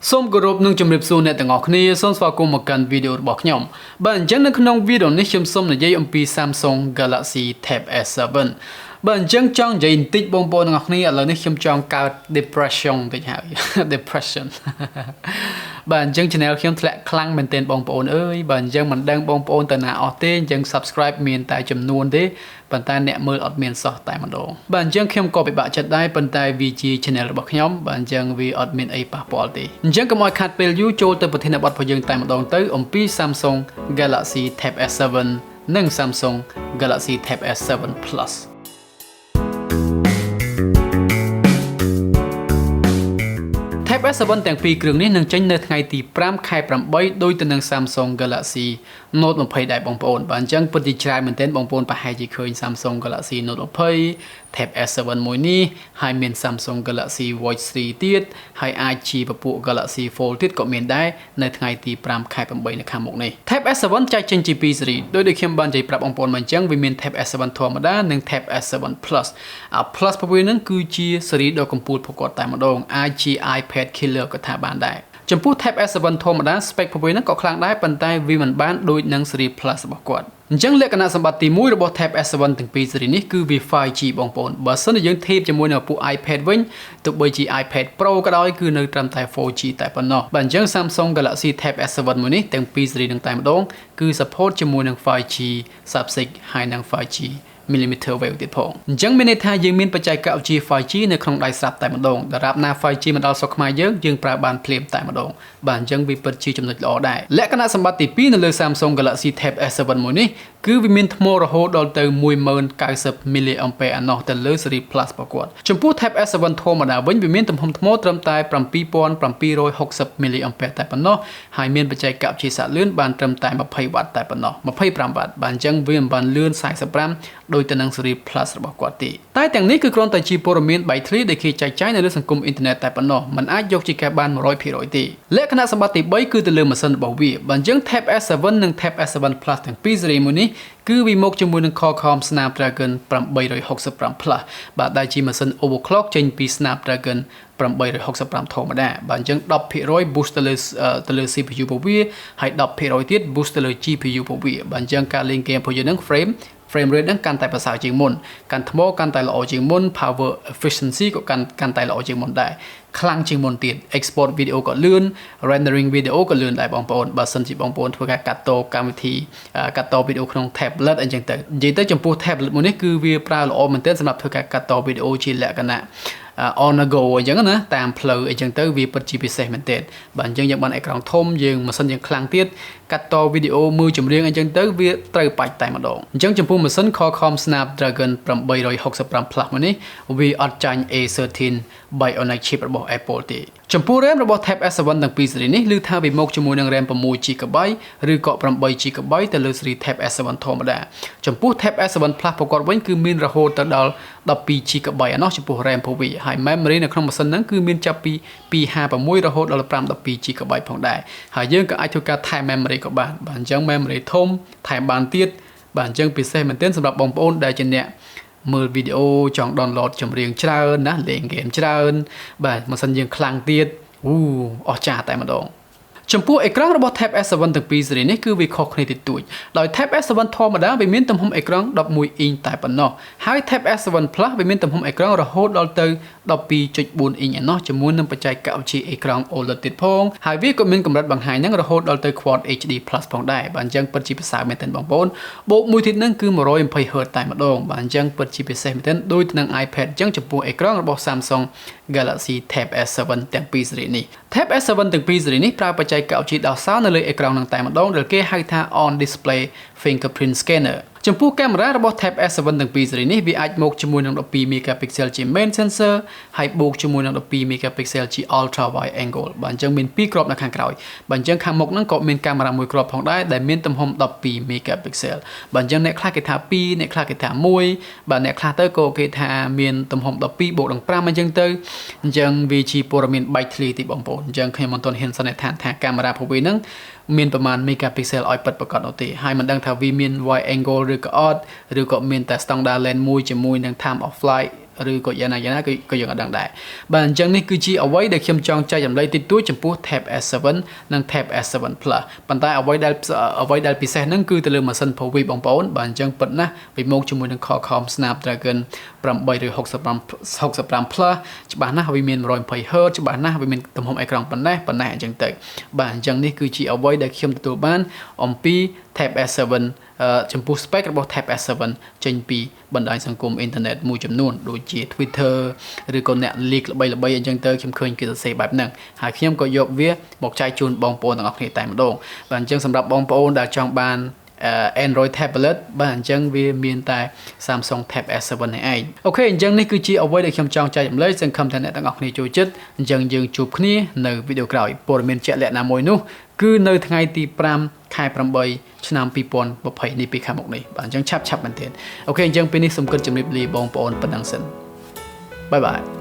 សូមគោរពនឹងជំរាបសួរអ្នកទាំងអស់គ្នាសូមស្វាគមន៍មកកាន់វីដេអូរបស់ខ្ញុំបាទអញ្ចឹងនៅក្នុងវីដេអូនេះខ្ញុំសូមនិយាយអំពី Samsung Galaxy Tab S7 បាទអញ្ចឹងចង់និយាយបន្តិចបងប្អូនទាំងអស់គ្នាឥឡូវនេះខ្ញុំចង់កើត depression បន្តិចហើយ depression បាទអញ្ចឹង channel ខ្ញុំធ្លាក់ខ្លាំងមែនទែនបងប្អូនអើយបាទអញ្ចឹងមិនដឹងបងប្អូនទៅណាអស់ទេអញ្ចឹង subscribe មានតែចំនួនទេប៉ុន្តែអ្នកមើលអត់មានសោះតែម្ដងបាទអញ្ចឹងខ្ញុំក៏ពិបាកចិត្តដែរប៉ុន្តែវាជា channel របស់ខ្ញុំបាទអញ្ចឹងវាអត់មានអីប៉ះពាល់ទេអញ្ចឹងកុំឲ្យខាតពេលយូរចូលទៅប្រធានបទរបស់យើងតែម្ដងទៅអំពី Samsung Galaxy Tab S7 និង Samsung Galaxy Tab S7 Plus Tab S7 ទាំងពីរគ្រឿងនេះនឹងចេញនៅថ្ងៃទី5 ខែ 8 ដោយទៅនឹង Samsung Galaxy Note 20ដែរបងប្អូនបាទអញ្ចឹងពិតជាច្រើនមែនទែនបងប្អូនប្រហែលជាឃើញ Samsung Galaxy Note 20 Tab S7 មួយនេះហើយមាន Samsung Galaxy Watch 3 ទៀតហើយអាចជាពពួក Galaxy Fold ទៀតក៏មានដែរនៅថ្ងៃទី5 ខែ 8 នៅខាងមុខនេះ Tab S7 ចែកចេញជា2ស៊េរីដោយខ្ញុំបាននិយាយប្រាប់បងប្អូនមកអញ្ចឹងវាមាន Tab S7 ធម្មតានិង Tab S7 Plus Plus ពពួកហ្នឹងគឺជាស៊េរីដ៏កំពូលប្រកបតែម្ដងអាចជា iPad killer ក៏ថាបានដែរចំពោះ Tab S7 ធម្មតា spec ពពួកហ្នឹងក៏ខ្លាំងដែរប៉ុន្តែវាមិនបានដូចនឹងស៊េរី Plus របស់គាត់អញ្ចឹងលក្ខណៈសម្បត្តិទី1របស់ Tab S7 ទាំងពីរស៊េរីនេះគឺវា 5G បងប្អូនបើសិនជាយើងធៀបជាមួយនឹងពួក iPad វិញទោះបីជា iPad Pro ក៏ដោយគឺនៅត្រឹមតែ 4G តែប៉ុណ្ណោះបាទអញ្ចឹង Samsung Galaxy Tab S7 មួយនេះទាំងពីរស៊េរីនឹងតែម្ដងគឺ support ជាមួយនឹង 5G Sub-6 ហើយនិង 5G millimeter wave ទៀតផងអញ្ចឹងមានន័យថាយើងមានបច្ចេកវិទ្យា 5G នៅក្នុងដៃស្រាប់តែម្ដងដរាបណា 5G មកដល់ស្រុកខ្មែរយើងប្រើបានភ្លាមតែម្ដងបាទអញ្ចឹងវាពិតជាចំណុចល្អដែរលក្ខណៈសម្បត្តិទី2នៅលើ Samsung Galaxy Tab S7 មួយនេះគឺវាមានថ្មរហូតដល់ទៅ 1090 mAh ណោះទៅលើ Series Plus របស់គាត់ចំពោះ Tab S7 ធម្មតាវិញវាមានទំហំថ្មត្រឹមតែ 7760 mAh តែប៉ុណ្ណោះហើយមានបច្ចេកវិទ្យាសាកលឿនបានត្រឹមតែ 20W តែប៉ុណ្ណោះ 25W បាទអញ្ចឹងវាមិនបានលឿន45ដោយទៅនឹង Series Plus របស់គាត់ទេតែទាំងនេះគឺគ្រាន់តែជាព័ត៌មានបែកធ្លាយដែលគេចែកចាយនៅលើសង្គមអ៊ីនធឺណិតតែប៉ុណ្ណោះมันអាចយកជាការបាន 100% ទេលក្ខណៈសម្បត្តិទី3គឺទៅលើម៉ាស៊ីនរបស់វាបើអញ្ចឹង Tab S7 និង Tab S7 Plus ទាំងពីរស៊េរីមួយនេះគឺវាមកជាមួយនឹង Qualcomm Snapdragon 865 Plus បាទដែលជាម៉ាស៊ីន overclock ចេញពី Snapdragon 865 ធម្មតាបាទអញ្ចឹង 10% boost ទៅលើ CPU របស់វាហើយ 10% ទៀត boost ទៅលើ GPU របស់វាបាទអញ្ចឹងការលេងហ្គេមរបស់យើងនឹង frame rate ហ្នឹងកាន់តែប្រសើរជាងមុនកាន់ថ្មកាន់តែល្អជាងមុន power efficiency ក៏កាន់តែល្អជាងមុនដែរខ្លាំងជាងមុនទៀត export video ក៏លឿន rendering video ក៏លឿនដែរបងប្អូនបើសិនជាបងប្អូនធ្វើការកាត់តកម្មវិធីកាត់តវីដេអូក្នុង tablet អញ្ចឹងទៅនិយាយទៅចំពោះ tablet មួយនេះគឺវាប្រើល្អមែនទែនសម្រាប់ធ្វើការកាត់តវីដេអូជាលក្ខណៈon the go អញ្ចឹងណាតាមផ្លូវអីចឹងទៅវាពិតជាពិសេសមែនទែនបាទអញ្ចឹងយើងបានអេក្រង់ធំយើងម៉ាស៊ីនយើងខ្លាំងទៀតកាត់តវីដេអូមើលចម្រៀងអញ្ចឹងទៅវាត្រូវបាច់តែម្ដងអញ្ចឹងចំពោះម៉ាស៊ីន Qualcomm Snapdragon 865 Plus មួយនេះវាអត់ចាញ់ A13 Bionic chip របស់ Apple ទេចំពោះ RAM របស់ Tab S7 ទាំងពីរស៊េរីនេះឮថាវាមកជាមួយនឹង RAM 6GB ឬក៏ 8GB ទៅលើស៊េរី Tab S7 ធម្មតាចំពោះ Tab S7 Plus ប្រកបវិញគឺមានរហូតទៅដល់ 12GB ឯណោះចំពោះ RAM របស់វាហើយ memory នៅក្នុងម៉ាស៊ីនហ្នឹងគឺមានចាប់ពី256រហូតដល់ 512GB ផងដែរហើយយើងក៏អាចធ្វើការថែ memory ក៏បានបាទអញ្ចឹង memory ធំថែមបានទៀតបាទអញ្ចឹងពិសេសមែនទែនសម្រាប់បងប្អូនដែលជាអ្នកមើលវីដេអូចង់ download ចម្រៀងច្រើនណាលេងហ្គេមច្រើនបាទម៉ាស៊ីនយើងខ្លាំងទៀតអស្ចារ្យតែម្ដងចំពោះអេក្រង់របស់ Tab S7 ទាំងពីរស៊េរីនេះគឺវាខុសគ្នាតិចតួចដោយ Tab S7 ធម្មតាវាមានទំហំអេក្រង់11អ៊ីងតែប៉ុណ្ណោះហើយ Tab S7 Plus វាមានទំហំអេក្រង់រហូតដល់ទៅ 12.4 អ៊ីងឯណោះជាមួយនឹងបច្ចេកវិទ្យាអេក្រង់ OLED ទៀតផងហើយវាក៏មានកម្រិតបង្ហាញហ្នឹងរហូតដល់ទៅ Quad HD Plus ផងដែរបាទអញ្ចឹងពិតជាប្រសើរមែនទែនបងប្អូនបូកមួយទៀតហ្នឹងគឺ 120Hz តែម្ដងបាទអញ្ចឹងពិតជាពិសេសមែនទែនដូចនឹង iPad អញ្ចឹងចំពោះអេក្រង់របស់ Samsung Galaxy Tab S7 ទាំងពីរស៊េរីនេះ Tab S7 ទាំងពីរស៊េរីនេះប្រើបច្ចេកវិទ្យាដោះសារនៅលើអេក្រង់នឹងតែម្ដងដែលគេហៅថា on display fingerprint scanner ចំពោះកាមេរ៉ារបស់ Tab S7 ទាំងពីរស៊េរីនេះវាអាចមកជាមួយនឹង 12 megapixel ជា main sensor ហើយបូកជាមួយនឹង 12 megapixel ជា ultra wide angle បាទអញ្ចឹងមាន2គ្រាប់នៅខាងក្រោយបាទអញ្ចឹងខាងមុខហ្នឹងក៏មានកាមេរ៉ាមួយគ្រាប់ផងដែរដែលមានទំហំ 12 megapixel បាទអញ្ចឹងអ្នកខ្លះគេថា2អ្នកខ្លះគេថា1បាទអ្នកខ្លះទៅក៏គេថាមានទំហំ 12 បូកនឹង 5 អញ្ចឹងទៅអញ្ចឹងវាជាព័ត៌មានបែកធ្លាយទីបងប្អូនអញ្ចឹងខ្ញុំមិនទាន់ហ៊ានសន្និដ្ឋានថាកាមេរ៉ារបស់វាហ្នឹងមានប្រមាណ megapixel ឲ្យពិតប្រាកដនោះទេហើយមិនដឹងថាវាមាន wide angle ឬក៏អត់ឬក៏មានតែ standard lens មួយជាមួយនឹង time of flight ឬក៏យ៉ាងណាក៏យើងអត់ដឹងដែរបាទអញ្ចឹងនេះគឺជាអ្វីដែលខ្ញុំចង់ចែករំលែកតិចតួចចំពោះ Tab S7 និង Tab S7 Plus ប៉ុន្តែអ្វីដែលពិសេសហ្នឹងគឺទៅលើម៉ាស៊ីន Pro បងប្អូនបាទអញ្ចឹងពិតណាស់វាមកជាមួយនឹង Qualcomm Snapdragon 865 Plus ច្បាស់ណាស់វាមាន 120Hz ច្បាស់ណាស់វាមានទំហំអេក្រង់ប៉ុណ្ណេះអញ្ចឹងទៅបាទអញ្ចឹងនេះគឺជាអ្វីដែលខ្ញុំទទួលបានអំពី Tab S7 ចំពោះ spec របស់ Tab S7 ចេញពីបណ្ដាញសង្គមអ៊ីនធឺណិតមួយចំនួនដូចជា Twitter ឬក៏អ្នក leak ល្បីៗអញ្ចឹងទៅខ្ញុំឃើញគេសរសេរបែបហ្នឹងហើយខ្ញុំក៏យកវាមកចែកជូនបងប្អូនទាំងអស់គ្នាតែម្ដងបាទអញ្ចឹងសម្រាប់បងប្អូនដែលចង់បានAndroid tablet បាទអញ្ចឹងវាមានតែ Samsung Tab S7 នេះឯងអូខេអញ្ចឹងនេះគឺជាអ្វីដែលខ្ញុំចង់ចែករំលែកសង្ឃឹមថាអ្នកទាំងអស់គ្នាចូលចិត្តអញ្ចឹងយើងជួបគ្នានៅវីដេអូក្រោយព័ត៌មានជាក់លាក់ណាមួយនោះគឺនៅថ្ងៃទី5 ខែ 8 ឆ្នាំ 2020 នេះពីខាងមុខនេះបាទអញ្ចឹងឆាប់មែនទែនអូខេអញ្ចឹងពេលនេះសូមគិតជំរាបលាបងប្អូនប៉ុណ្ណឹងសិនបាយបាយ